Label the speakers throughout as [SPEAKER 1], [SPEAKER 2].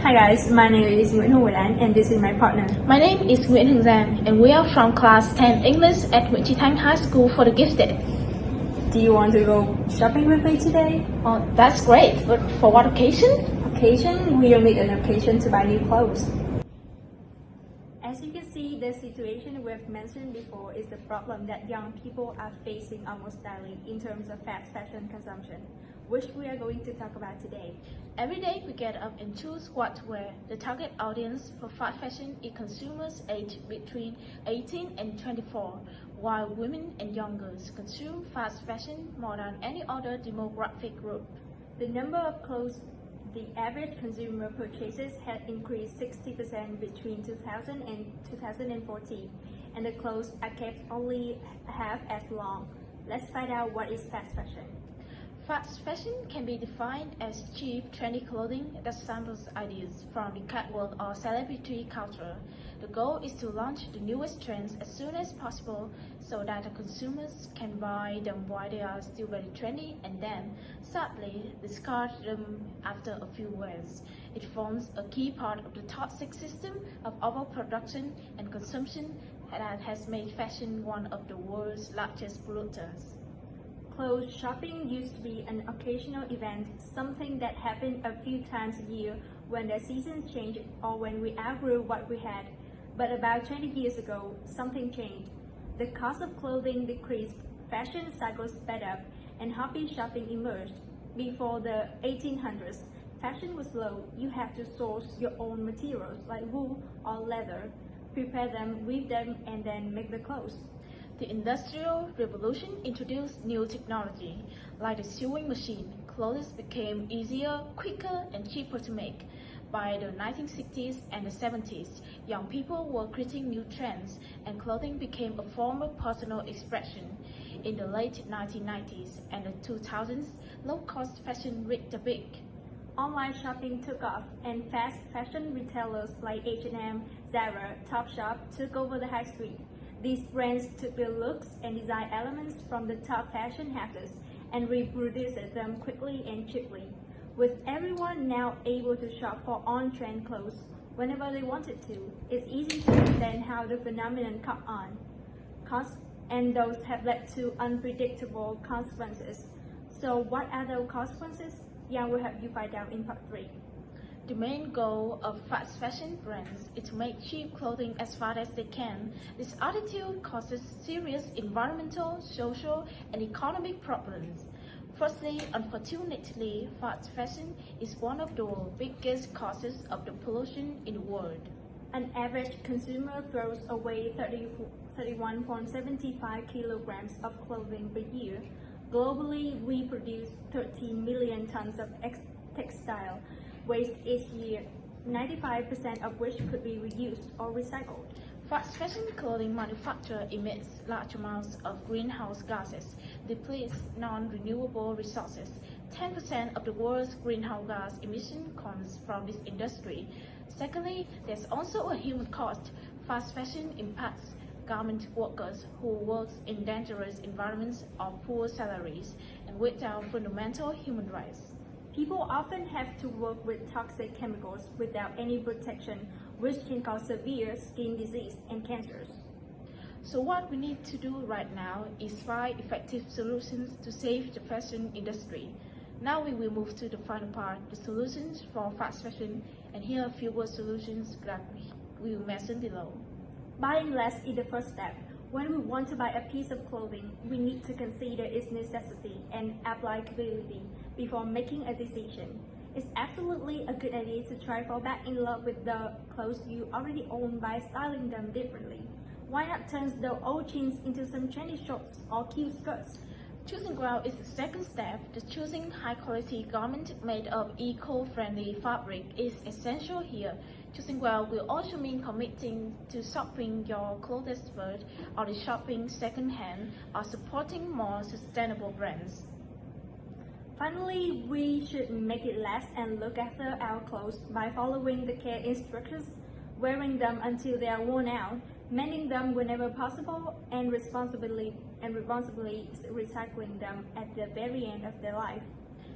[SPEAKER 1] Hi guys, my name is Hùng and this is my partner.
[SPEAKER 2] My name is Hùng and we are from class 10 English at Nguyễn High School for the Gifted.
[SPEAKER 1] Do you want to go shopping with me today?
[SPEAKER 2] Oh, that's great, but for what occasion?
[SPEAKER 1] Occasion? We will need an occasion to buy new clothes. As you can see, the situation we've mentioned before is the problem that young people are facing almost daily in terms of fast fashion consumption, which we are going to talk about today.
[SPEAKER 2] Every day we get up and choose what to wear. The target audience for fast fashion is consumers aged between 18 and 24, while women and young girls consume fast fashion more than any other demographic group.
[SPEAKER 1] The number of clothes the average consumer purchases had increased 60% between 2000 and 2014, and the clothes are kept only half as long. Let's find out what is fast fashion.
[SPEAKER 2] Fast fashion can be defined as cheap, trendy clothing that samples ideas from the catwalk or celebrity culture. The goal is to launch the newest trends as soon as possible so that the consumers can buy them while they are still very trendy and then, sadly, discard them after a few wears. It forms a key part of the toxic system of overproduction and consumption that has made fashion one of the world's largest polluters.
[SPEAKER 1] Clothes shopping used to be an occasional event, something that happened a few times a year when the seasons changed or when we outgrew what we had. But about 20 years ago, something changed. The cost of clothing decreased, fashion cycles sped up, and hobby shopping emerged. Before the 1800s, fashion was low. You had to source your own materials like wool or leather, prepare them, weave them, and then make the clothes.
[SPEAKER 2] The Industrial Revolution introduced new technology, like the sewing machine. Clothes became easier, quicker, and cheaper to make. By the 1960s and the 70s, young people were creating new trends, and clothing became a form of personal expression. In the late 1990s and the 2000s, low-cost fashion reached the peak.
[SPEAKER 1] Online shopping took off, and fast fashion retailers like H&M, Zara, Topshop took over the high street. These brands took the looks and design elements from the top fashion houses and reproduced them quickly and cheaply. With everyone now able to shop for on-trend clothes whenever they wanted to, it's easy to understand how the phenomenon caught on. And those have led to unpredictable consequences. So what are those consequences? Yeah, we'll help you find out in part 3.
[SPEAKER 2] The main goal of fast fashion brands is to make cheap clothing as fast as they can. This attitude causes serious environmental, social, and economic problems. Firstly, unfortunately, fast fashion is one of the biggest causes of the pollution in the world.
[SPEAKER 1] An average consumer throws away 31.75 kilograms of clothing per year. Globally, we produce 13 million tons of textile waste each year, 95% of which could be reused or recycled.
[SPEAKER 2] Fast fashion clothing manufacture emits large amounts of greenhouse gases, depletes non-renewable resources. 10% of the world's greenhouse gas emission comes from this industry. Secondly, there's also a human cost. Fast fashion impacts garment workers who work in dangerous environments or poor salaries and without fundamental human rights.
[SPEAKER 1] People often have to work with toxic chemicals without any protection, which can cause severe skin disease and cancers.
[SPEAKER 2] So what we need to do right now is find effective solutions to save the fashion industry. Now we will move to the final part, the solutions for fast fashion, and here are a few solutions that we will mention below.
[SPEAKER 1] Buying less is the first step. When we want to buy a piece of clothing, we need to consider its necessity and applicability before making a decision. It's absolutely a good idea to try to fall back in love with the clothes you already own by styling them differently. Why not turn the old jeans into some trendy shorts or cute skirts?
[SPEAKER 2] Choosing well is the second step. The choosing high-quality garment made of eco-friendly fabric is essential here. Choosing well will also mean committing to shopping your clothes first, or the shopping second-hand, or supporting more sustainable brands.
[SPEAKER 1] Finally, we should make it last and look after our clothes by following the care instructions, wearing them until they are worn out, mending them whenever possible, and responsibly recycling them at the very end of their life.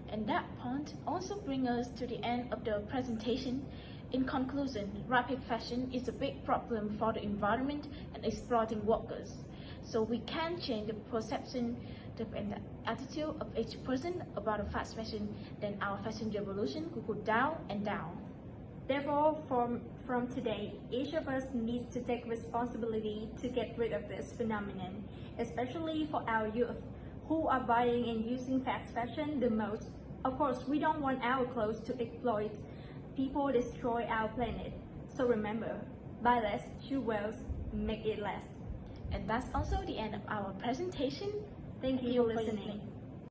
[SPEAKER 2] And that point also brings us to the end of the presentation. In conclusion, rapid fashion is a big problem for the environment and exploiting workers. So we can change the perception and the attitude of each person about a fast fashion, then our fashion revolution could go down and down.
[SPEAKER 1] Therefore, from today, each of us needs to take responsibility to get rid of this phenomenon, especially for our youth, who are buying and using fast fashion the most. Of course, we don't want our clothes to exploit people, destroy our planet. So remember, buy less, shoe well, make it last.
[SPEAKER 2] And that's also the end of our presentation.
[SPEAKER 1] Thank you for listening.